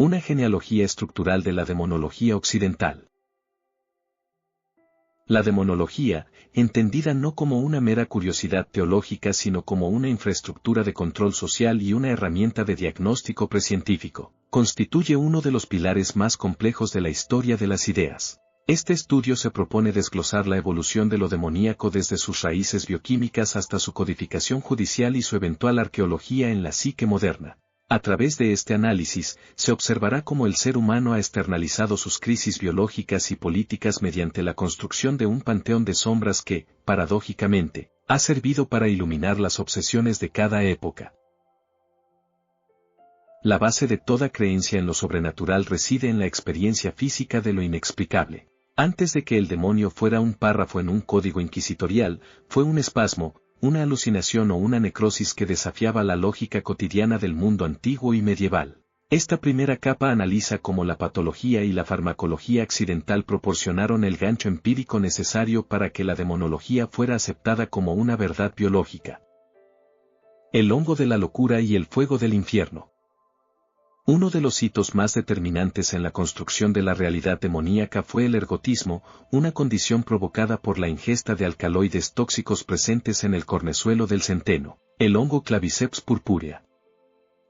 Una genealogía estructural de la demonología occidental. La demonología, entendida no como una mera curiosidad teológica sino como una infraestructura de control social y una herramienta de diagnóstico precientífico, constituye uno de los pilares más complejos de la historia de las ideas. Este estudio se propone desglosar la evolución de lo demoníaco desde sus raíces bioquímicas hasta su codificación judicial y su eventual arqueología en la psique moderna. A través de este análisis, se observará cómo el ser humano ha externalizado sus crisis biológicas y políticas mediante la construcción de un panteón de sombras que, paradójicamente, ha servido para iluminar las obsesiones de cada época. La base de toda creencia en lo sobrenatural reside en la experiencia física de lo inexplicable. Antes de que el demonio fuera un párrafo en un código inquisitorial, fue un espasmo, una alucinación o una necrosis que desafiaba la lógica cotidiana del mundo antiguo y medieval. Esta primera capa analiza cómo la patología y la farmacología accidental proporcionaron el gancho empírico necesario para que la demonología fuera aceptada como una verdad biológica. El hongo de la locura y el fuego del infierno. Uno de los hitos más determinantes en la construcción de la realidad demoníaca fue el ergotismo, una condición provocada por la ingesta de alcaloides tóxicos presentes en el cornezuelo del centeno, el hongo Claviceps purpurea.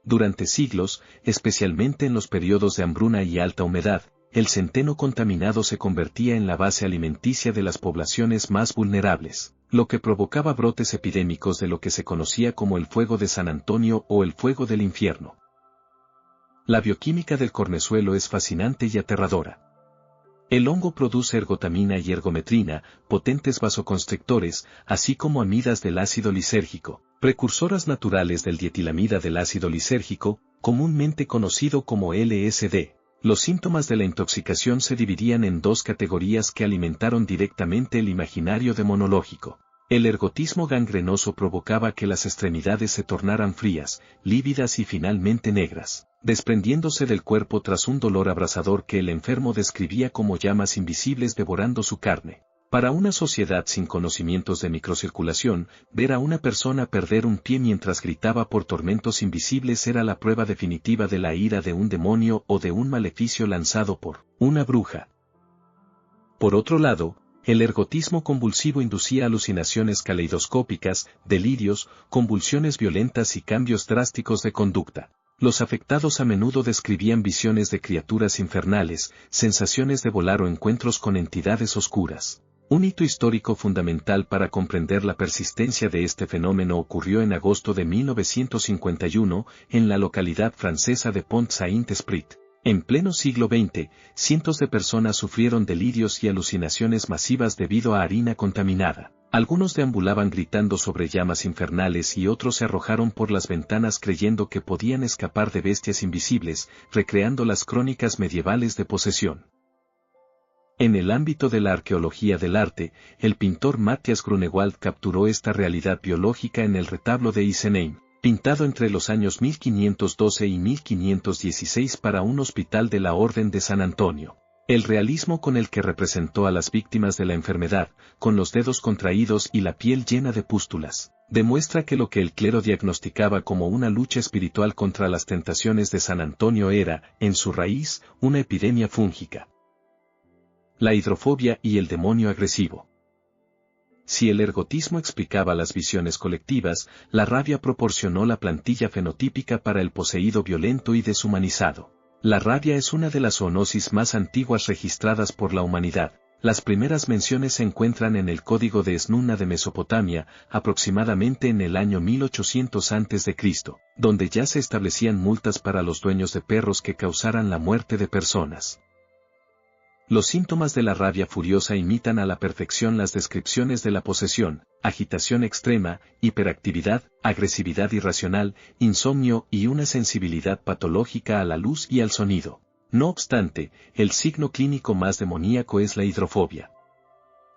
Durante siglos, especialmente en los periodos de hambruna y alta humedad, el centeno contaminado se convertía en la base alimenticia de las poblaciones más vulnerables, lo que provocaba brotes epidémicos de lo que se conocía como el fuego de San Antonio o el fuego del infierno. La bioquímica del cornezuelo es fascinante y aterradora. El hongo produce ergotamina y ergometrina, potentes vasoconstrictores, así como amidas del ácido lisérgico, precursoras naturales del dietilamida del ácido lisérgico, comúnmente conocido como LSD. Los síntomas de la intoxicación se dividían en dos categorías que alimentaron directamente el imaginario demonológico. El ergotismo gangrenoso provocaba que las extremidades se tornaran frías, lívidas y finalmente negras, desprendiéndose del cuerpo tras un dolor abrasador que el enfermo describía como llamas invisibles devorando su carne. Para una sociedad sin conocimientos de microcirculación, ver a una persona perder un pie mientras gritaba por tormentos invisibles era la prueba definitiva de la ira de un demonio o de un maleficio lanzado por una bruja. Por otro lado, el ergotismo convulsivo inducía alucinaciones caleidoscópicas, delirios, convulsiones violentas y cambios drásticos de conducta. Los afectados a menudo describían visiones de criaturas infernales, sensaciones de volar o encuentros con entidades oscuras. Un hito histórico fundamental para comprender la persistencia de este fenómeno ocurrió en agosto de 1951, en la localidad francesa de Pont-Saint-Esprit. En pleno siglo XX, cientos de personas sufrieron delirios y alucinaciones masivas debido a harina contaminada. Algunos deambulaban gritando sobre llamas infernales y otros se arrojaron por las ventanas creyendo que podían escapar de bestias invisibles, recreando las crónicas medievales de posesión. En el ámbito de la arqueología del arte, el pintor Matthias Grunewald capturó esta realidad biológica en el retablo de Isenheim, pintado entre los años 1512 y 1516 para un hospital de la Orden de San Antonio. El realismo con el que representó a las víctimas de la enfermedad, con los dedos contraídos y la piel llena de pústulas, demuestra que lo que el clero diagnosticaba como una lucha espiritual contra las tentaciones de San Antonio era, en su raíz, una epidemia fúngica. La hidrofobia y el demonio agresivo. Si el ergotismo explicaba las visiones colectivas, la rabia proporcionó la plantilla fenotípica para el poseído violento y deshumanizado. La rabia es una de las zoonosis más antiguas registradas por la humanidad. Las primeras menciones se encuentran en el Código de Esnuna de Mesopotamia, aproximadamente en el año 1800 a.C., donde ya se establecían multas para los dueños de perros que causaran la muerte de personas. Los síntomas de la rabia furiosa imitan a la perfección las descripciones de la posesión: agitación extrema, hiperactividad, agresividad irracional, insomnio y una sensibilidad patológica a la luz y al sonido. No obstante, el signo clínico más demoníaco es la hidrofobia.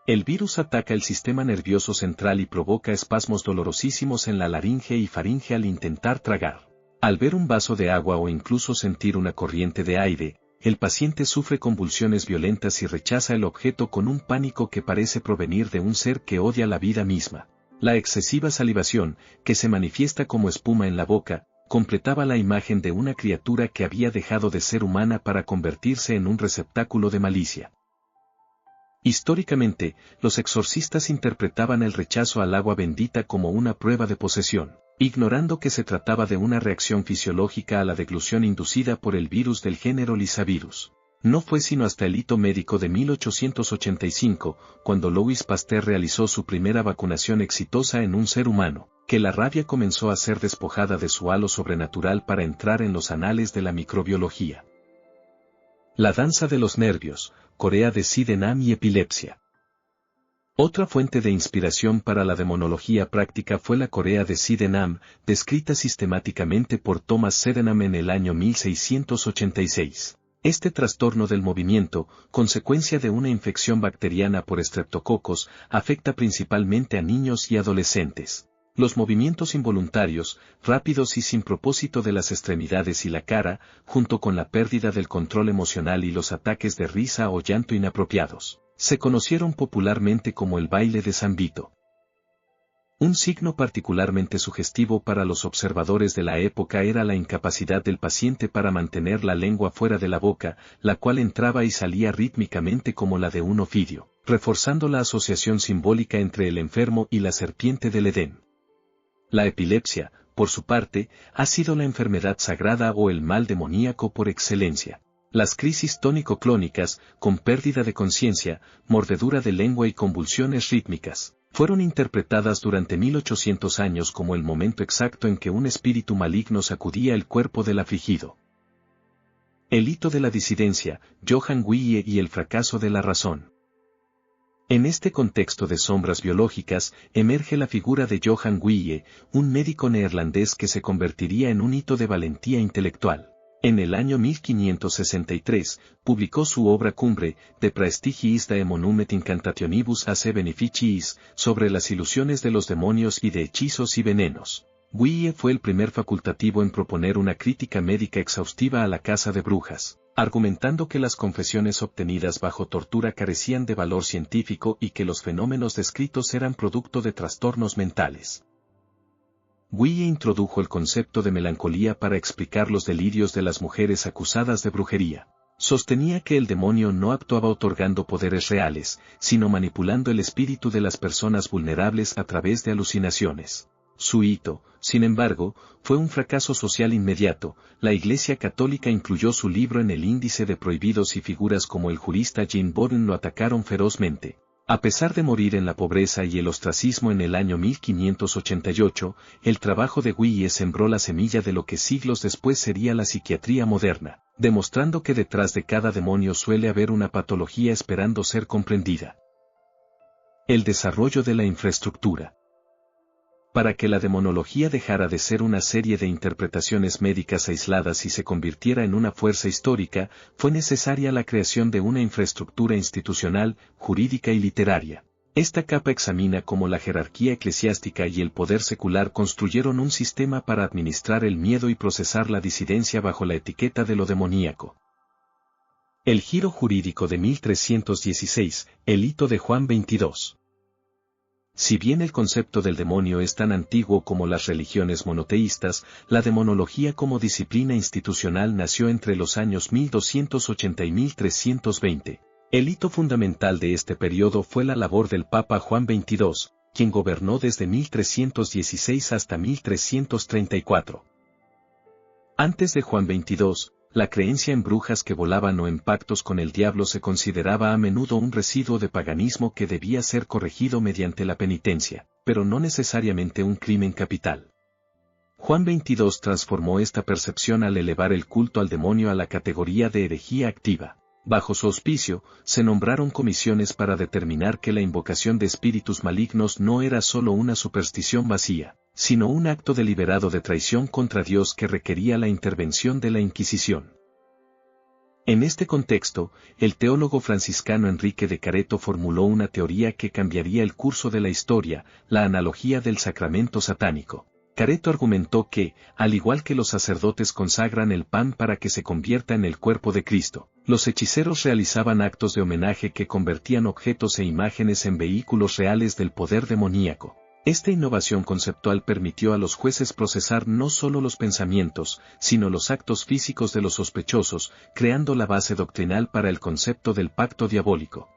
El virus ataca el sistema nervioso central y provoca espasmos dolorosísimos en la laringe y faringe al intentar tragar. Al ver un vaso de agua o incluso sentir una corriente de aire, el paciente sufre convulsiones violentas y rechaza el objeto con un pánico que parece provenir de un ser que odia la vida misma. La excesiva salivación, que se manifiesta como espuma en la boca, completaba la imagen de una criatura que había dejado de ser humana para convertirse en un receptáculo de malicia. Históricamente, los exorcistas interpretaban el rechazo al agua bendita como una prueba de posesión, ignorando que se trataba de una reacción fisiológica a la deglución inducida por el virus del género Lyssavirus. No fue sino hasta el hito médico de 1885, cuando Louis Pasteur realizó su primera vacunación exitosa en un ser humano, que la rabia comenzó a ser despojada de su halo sobrenatural para entrar en los anales de la microbiología. La danza de los nervios, Corea de Sydenham y epilepsia. Otra fuente de inspiración para la demonología práctica fue la Corea de Sydenham, descrita sistemáticamente por Thomas Sydenham en el año 1686. Este trastorno del movimiento, consecuencia de una infección bacteriana por estreptococos, afecta principalmente a niños y adolescentes. Los movimientos involuntarios, rápidos y sin propósito de las extremidades y la cara, junto con la pérdida del control emocional y los ataques de risa o llanto inapropiados, se conocieron popularmente como el baile de San Vito. Un signo particularmente sugestivo para los observadores de la época era la incapacidad del paciente para mantener la lengua fuera de la boca, la cual entraba y salía rítmicamente como la de un ofidio, reforzando la asociación simbólica entre el enfermo y la serpiente del Edén. La epilepsia, por su parte, ha sido la enfermedad sagrada o el mal demoníaco por excelencia. Las crisis tónico-clónicas, con pérdida de conciencia, mordedura de lengua y convulsiones rítmicas, fueron interpretadas durante 1800 años como el momento exacto en que un espíritu maligno sacudía el cuerpo del afligido. El hito de la disidencia, Johann Guille y el fracaso de la razón. En este contexto de sombras biológicas, emerge la figura de Johann Guille, un médico neerlandés que se convertiría en un hito de valentía intelectual. En el año 1563, publicó su obra cumbre, De Praestigiis Daemonumet Incantationibus Ace Beneficiis, sobre las ilusiones de los demonios y de hechizos y venenos. Guille fue el primer facultativo en proponer una crítica médica exhaustiva a la caza de brujas, argumentando que las confesiones obtenidas bajo tortura carecían de valor científico y que los fenómenos descritos eran producto de trastornos mentales. Guille introdujo el concepto de melancolía para explicar los delirios de las mujeres acusadas de brujería. Sostenía que el demonio no actuaba otorgando poderes reales, sino manipulando el espíritu de las personas vulnerables a través de alucinaciones. Su hito, sin embargo, fue un fracaso social inmediato. La Iglesia Católica incluyó su libro en el índice de prohibidos y figuras como el jurista Jean Bourne lo atacaron ferozmente. A pesar de morir en la pobreza y el ostracismo en el año 1588, el trabajo de Guille sembró la semilla de lo que siglos después sería la psiquiatría moderna, demostrando que detrás de cada demonio suele haber una patología esperando ser comprendida. El desarrollo de la infraestructura. Para que la demonología dejara de ser una serie de interpretaciones médicas aisladas y se convirtiera en una fuerza histórica, fue necesaria la creación de una infraestructura institucional, jurídica y literaria. Esta capa examina cómo la jerarquía eclesiástica y el poder secular construyeron un sistema para administrar el miedo y procesar la disidencia bajo la etiqueta de lo demoníaco. El giro jurídico de 1316, el hito de Juan 22. Si bien el concepto del demonio es tan antiguo como las religiones monoteístas, la demonología como disciplina institucional nació entre los años 1280 y 1320. El hito fundamental de este periodo fue la labor del Papa Juan XXII, quien gobernó desde 1316 hasta 1334. Antes de Juan XXII, la creencia en brujas que volaban o en pactos con el diablo se consideraba a menudo un residuo de paganismo que debía ser corregido mediante la penitencia, pero no necesariamente un crimen capital. Juan XXII transformó esta percepción al elevar el culto al demonio a la categoría de herejía activa. Bajo su auspicio, se nombraron comisiones para determinar que la invocación de espíritus malignos no era solo una superstición vacía, sino un acto deliberado de traición contra Dios que requería la intervención de la Inquisición. En este contexto, el teólogo franciscano Enrique de Careto formuló una teoría que cambiaría el curso de la historia, la analogía del sacramento satánico. Careto argumentó que, al igual que los sacerdotes consagran el pan para que se convierta en el cuerpo de Cristo, los hechiceros realizaban actos de homenaje que convertían objetos e imágenes en vehículos reales del poder demoníaco. Esta innovación conceptual permitió a los jueces procesar no solo los pensamientos, sino los actos físicos de los sospechosos, creando la base doctrinal para el concepto del pacto diabólico.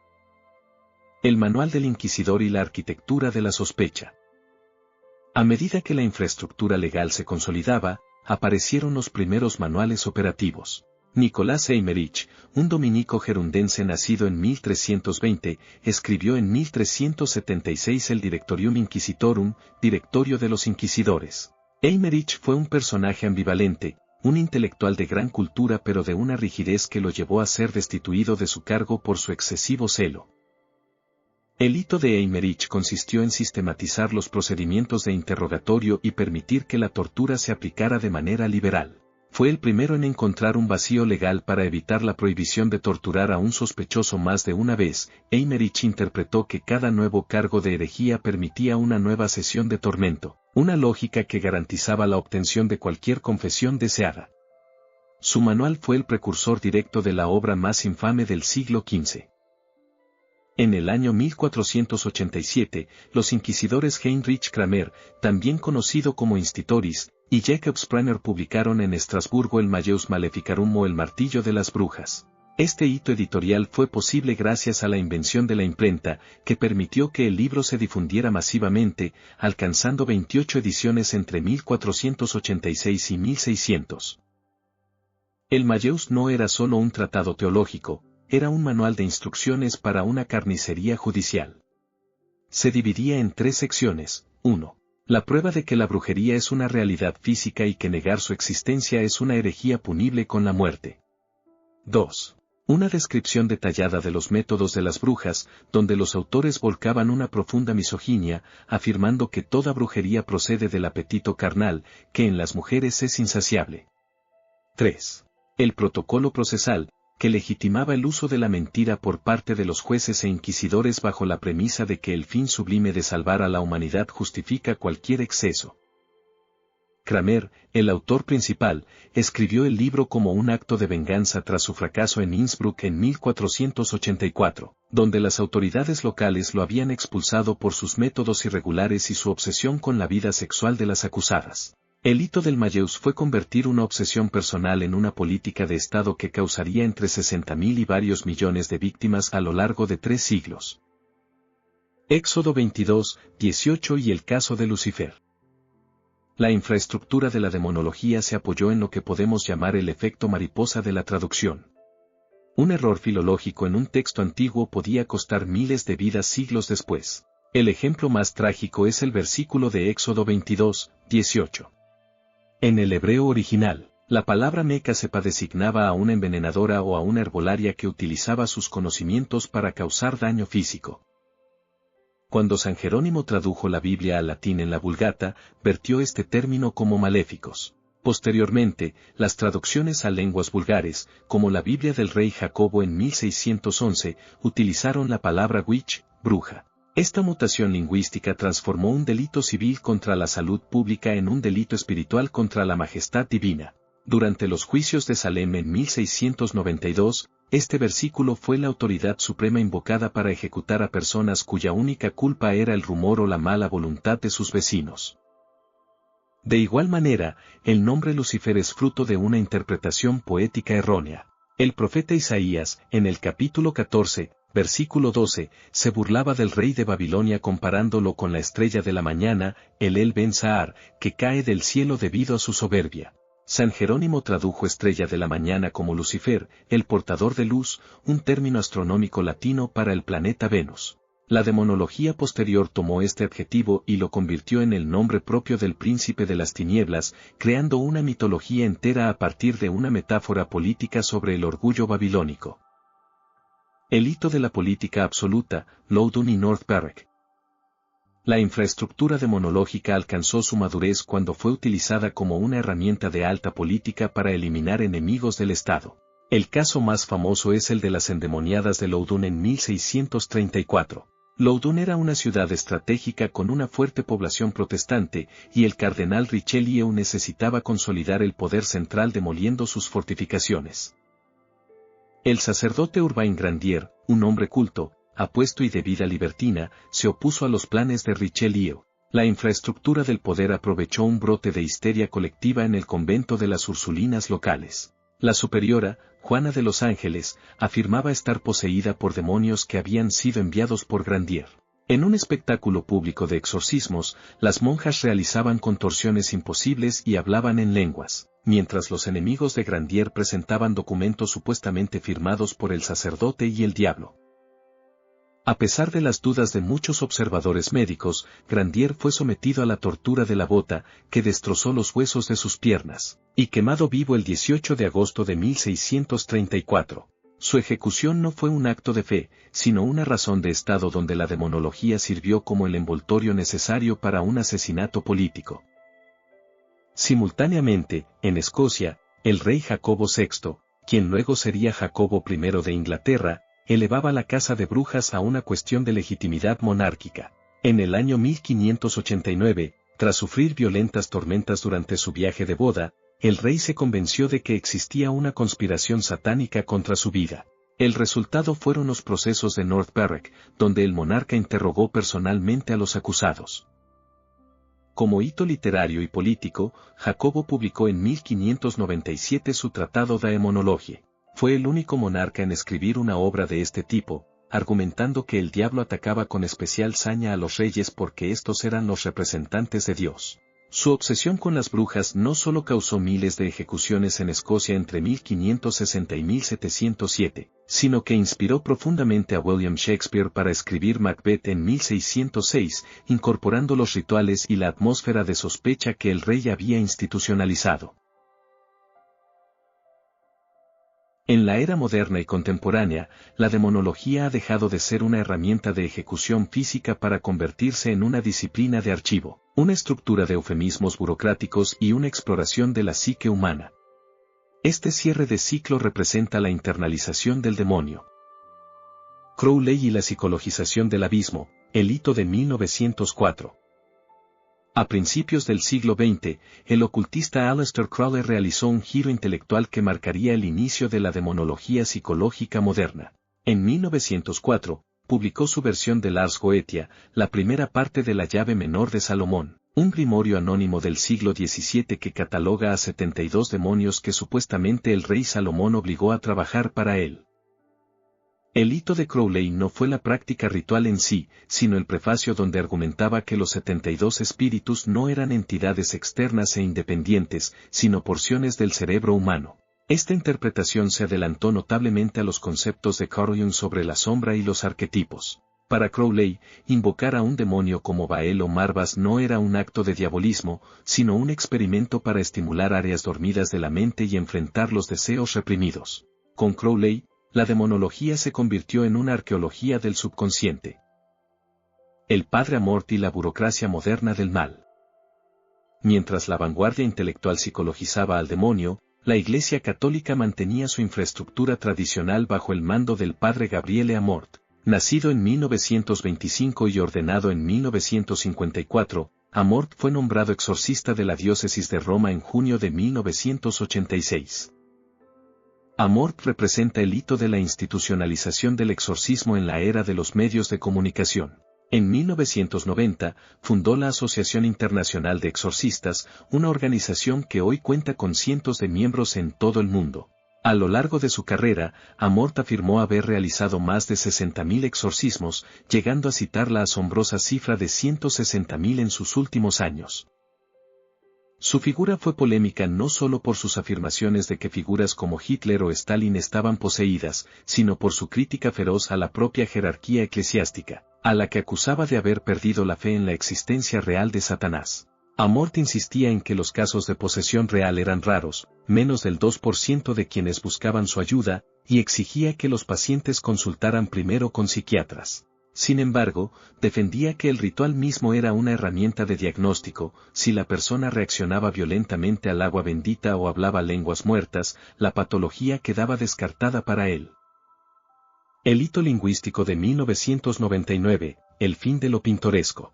El manual del inquisidor y la arquitectura de la sospecha. A medida que la infraestructura legal se consolidaba, aparecieron los primeros manuales operativos. Nicolás Eymerich, un dominico gerundense nacido en 1320, escribió en 1376 el Directorium Inquisitorum, Directorio de los Inquisidores. Eymerich fue un personaje ambivalente, un intelectual de gran cultura pero de una rigidez que lo llevó a ser destituido de su cargo por su excesivo celo. El hito de Eymerich consistió en sistematizar los procedimientos de interrogatorio y permitir que la tortura se aplicara de manera liberal. Fue el primero en encontrar un vacío legal para evitar la prohibición de torturar a un sospechoso más de una vez. Eymerich interpretó que cada nuevo cargo de herejía permitía una nueva sesión de tormento, una lógica que garantizaba la obtención de cualquier confesión deseada. Su manual fue el precursor directo de la obra más infame del siglo XV. En el año 1487, los inquisidores Heinrich Kramer, también conocido como Institoris, y Jacob Sprenger publicaron en Estrasburgo el Malleus Maleficarum o el Martillo de las Brujas. Este hito editorial fue posible gracias a la invención de la imprenta, que permitió que el libro se difundiera masivamente, alcanzando 28 ediciones entre 1486 y 1600. El Malleus no era solo un tratado teológico, era un manual de instrucciones para una carnicería judicial. Se dividía en 3 secciones. 1. La prueba de que la brujería es una realidad física y que negar su existencia es una herejía punible con la muerte. 2. Una descripción detallada de los métodos de las brujas, donde los autores volcaban una profunda misoginia, afirmando que toda brujería procede del apetito carnal, que en las mujeres es insaciable. 3. El protocolo procesal, que legitimaba el uso de la mentira por parte de los jueces e inquisidores bajo la premisa de que el fin sublime de salvar a la humanidad justifica cualquier exceso. Kramer, el autor principal, escribió el libro como un acto de venganza tras su fracaso en Innsbruck en 1484, donde las autoridades locales lo habían expulsado por sus métodos irregulares y su obsesión con la vida sexual de las acusadas. El hito del Malleus fue convertir una obsesión personal en una política de Estado que causaría entre 60.000 y varios millones de víctimas a lo largo de 3 siglos. Éxodo 22, 18 y el caso de Lucifer. La infraestructura de la demonología se apoyó en lo que podemos llamar el efecto mariposa de la traducción. Un error filológico en un texto antiguo podía costar miles de vidas siglos después. El ejemplo más trágico es el versículo de Éxodo 22, 18. En el hebreo original, la palabra Mecasepa designaba a una envenenadora o a una herbolaria que utilizaba sus conocimientos para causar daño físico. Cuando San Jerónimo tradujo la Biblia al latín en la Vulgata, vertió este término como maléficos. Posteriormente, las traducciones a lenguas vulgares, como la Biblia del rey Jacobo en 1611, utilizaron la palabra witch, bruja. Esta mutación lingüística transformó un delito civil contra la salud pública en un delito espiritual contra la majestad divina. Durante los juicios de Salem en 1692, este versículo fue la autoridad suprema invocada para ejecutar a personas cuya única culpa era el rumor o la mala voluntad de sus vecinos. De igual manera, el nombre Lucifer es fruto de una interpretación poética errónea. El profeta Isaías, en el capítulo 14, versículo 12, se burlaba del rey de Babilonia comparándolo con la estrella de la mañana, el Ben Sahar, que cae del cielo debido a su soberbia. San Jerónimo tradujo estrella de la mañana como Lucifer, el portador de luz, un término astronómico latino para el planeta Venus. La demonología posterior tomó este adjetivo y lo convirtió en el nombre propio del príncipe de las tinieblas, creando una mitología entera a partir de una metáfora política sobre el orgullo babilónico. El hito de la política absoluta, Loudoun y North Berwick. La infraestructura demonológica alcanzó su madurez cuando fue utilizada como una herramienta de alta política para eliminar enemigos del Estado. El caso más famoso es el de las endemoniadas de Loudoun en 1634. Loudoun era una ciudad estratégica con una fuerte población protestante, y el cardenal Richelieu necesitaba consolidar el poder central demoliendo sus fortificaciones. El sacerdote Urbain Grandier, un hombre culto, apuesto y de vida libertina, se opuso a los planes de Richelieu. La infraestructura del poder aprovechó un brote de histeria colectiva en el convento de las Ursulinas locales. La superiora, Juana de los Ángeles, afirmaba estar poseída por demonios que habían sido enviados por Grandier. En un espectáculo público de exorcismos, las monjas realizaban contorsiones imposibles y hablaban en lenguas, mientras los enemigos de Grandier presentaban documentos supuestamente firmados por el sacerdote y el diablo. A pesar de las dudas de muchos observadores médicos, Grandier fue sometido a la tortura de la bota, que destrozó los huesos de sus piernas, y quemado vivo el 18 de agosto de 1634. Su ejecución no fue un acto de fe, sino una razón de estado donde la demonología sirvió como el envoltorio necesario para un asesinato político. Simultáneamente, en Escocia, el rey Jacobo VI, quien luego sería Jacobo I de Inglaterra, elevaba la caza de brujas a una cuestión de legitimidad monárquica. En el año 1589, tras sufrir violentas tormentas durante su viaje de boda, el rey se convenció de que existía una conspiración satánica contra su vida. El resultado fueron los procesos de North Berwick, donde el monarca interrogó personalmente a los acusados. Como hito literario y político, Jacobo publicó en 1597 su Tratado Daemonologie. Fue el único monarca en escribir una obra de este tipo, argumentando que el diablo atacaba con especial saña a los reyes porque estos eran los representantes de Dios. Su obsesión con las brujas no solo causó miles de ejecuciones en Escocia entre 1560 y 1707, sino que inspiró profundamente a William Shakespeare para escribir Macbeth en 1606, incorporando los rituales y la atmósfera de sospecha que el rey había institucionalizado. En la era moderna y contemporánea, la demonología ha dejado de ser una herramienta de ejecución física para convertirse en una disciplina de archivo, una estructura de eufemismos burocráticos y una exploración de la psique humana. Este cierre de ciclo representa la internalización del demonio. Crowley y la psicologización del abismo, el hito de 1904. A principios del siglo XX, el ocultista Aleister Crowley realizó un giro intelectual que marcaría el inicio de la demonología psicológica moderna. En 1904, publicó su versión del Ars Goetia, la primera parte de la llave menor de Salomón, un grimorio anónimo del siglo XVII que cataloga a 72 demonios que supuestamente el rey Salomón obligó a trabajar para él. El hito de Crowley no fue la práctica ritual en sí, sino el prefacio donde argumentaba que los 72 espíritus no eran entidades externas e independientes, sino porciones del cerebro humano. Esta interpretación se adelantó notablemente a los conceptos de Carl Jung sobre la sombra y los arquetipos. Para Crowley, invocar a un demonio como Baal o Marbas no era un acto de diabolismo, sino un experimento para estimular áreas dormidas de la mente y enfrentar los deseos reprimidos. Con Crowley, la demonología se convirtió en una arqueología del subconsciente. El padre Amorth y la burocracia moderna del mal. Mientras la vanguardia intelectual psicologizaba al demonio, la Iglesia Católica mantenía su infraestructura tradicional bajo el mando del padre Gabriele Amorth. Nacido en 1925 y ordenado en 1954, Amorth fue nombrado exorcista de la diócesis de Roma en junio de 1986. Amorth representa el hito de la institucionalización del exorcismo en la era de los medios de comunicación. En 1990, fundó la Asociación Internacional de Exorcistas, una organización que hoy cuenta con cientos de miembros en todo el mundo. A lo largo de su carrera, Amorth afirmó haber realizado más de 60.000 exorcismos, llegando a citar la asombrosa cifra de 160.000 en sus últimos años. Su figura fue polémica no solo por sus afirmaciones de que figuras como Hitler o Stalin estaban poseídas, sino por su crítica feroz a la propia jerarquía eclesiástica, a la que acusaba de haber perdido la fe en la existencia real de Satanás. Amorth insistía en que los casos de posesión real eran raros, menos del 2% de quienes buscaban su ayuda, y exigía que los pacientes consultaran primero con psiquiatras. Sin embargo, defendía que el ritual mismo era una herramienta de diagnóstico. Si la persona reaccionaba violentamente al agua bendita o hablaba lenguas muertas, la patología quedaba descartada para él. El hito lingüístico de 1999, el fin de lo pintoresco.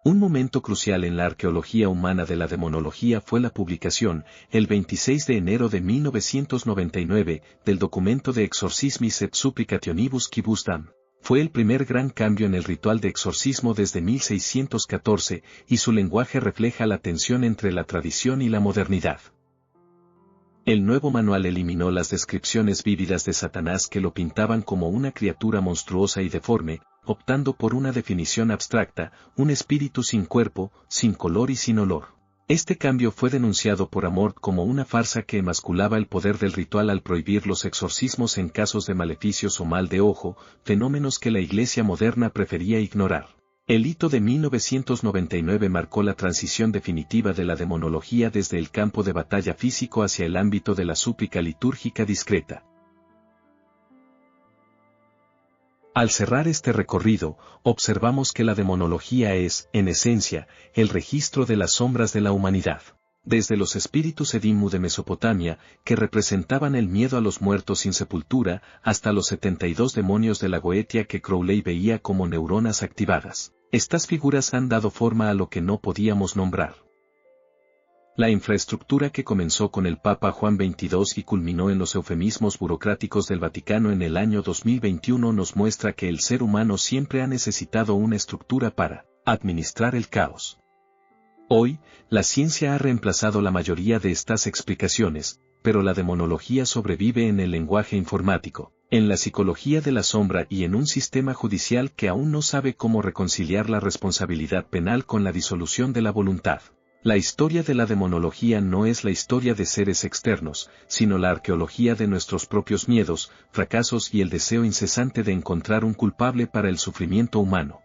Un momento crucial en la arqueología humana de la demonología fue la publicación, el 26 de enero de 1999, del documento de Exorcismis et Supplicationibus Quibusdam, Fue el primer gran cambio en el ritual de exorcismo desde 1614, y su lenguaje refleja la tensión entre la tradición y la modernidad. El nuevo manual eliminó las descripciones vívidas de Satanás que lo pintaban como una criatura monstruosa y deforme, optando por una definición abstracta, un espíritu sin cuerpo, sin color y sin olor. Este cambio fue denunciado por Amorth como una farsa que emasculaba el poder del ritual al prohibir los exorcismos en casos de maleficios o mal de ojo, fenómenos que la Iglesia moderna prefería ignorar. El hito de 1999 marcó la transición definitiva de la demonología desde el campo de batalla físico hacia el ámbito de la súplica litúrgica discreta. Al cerrar este recorrido, observamos que la demonología es, en esencia, el registro de las sombras de la humanidad. Desde los espíritus Edimu de Mesopotamia, que representaban el miedo a los muertos sin sepultura, hasta los 72 demonios de la Goetia que Crowley veía como neuronas activadas. Estas figuras han dado forma a lo que no podíamos nombrar. La infraestructura que comenzó con el Papa Juan XXII y culminó en los eufemismos burocráticos del Vaticano en el año 2021 nos muestra que el ser humano siempre ha necesitado una estructura para administrar el caos. Hoy, la ciencia ha reemplazado la mayoría de estas explicaciones, pero la demonología sobrevive en el lenguaje informático, en la psicología de la sombra y en un sistema judicial que aún no sabe cómo reconciliar la responsabilidad penal con la disolución de la voluntad. La historia de la demonología no es la historia de seres externos, sino la arqueología de nuestros propios miedos, fracasos y el deseo incesante de encontrar un culpable para el sufrimiento humano.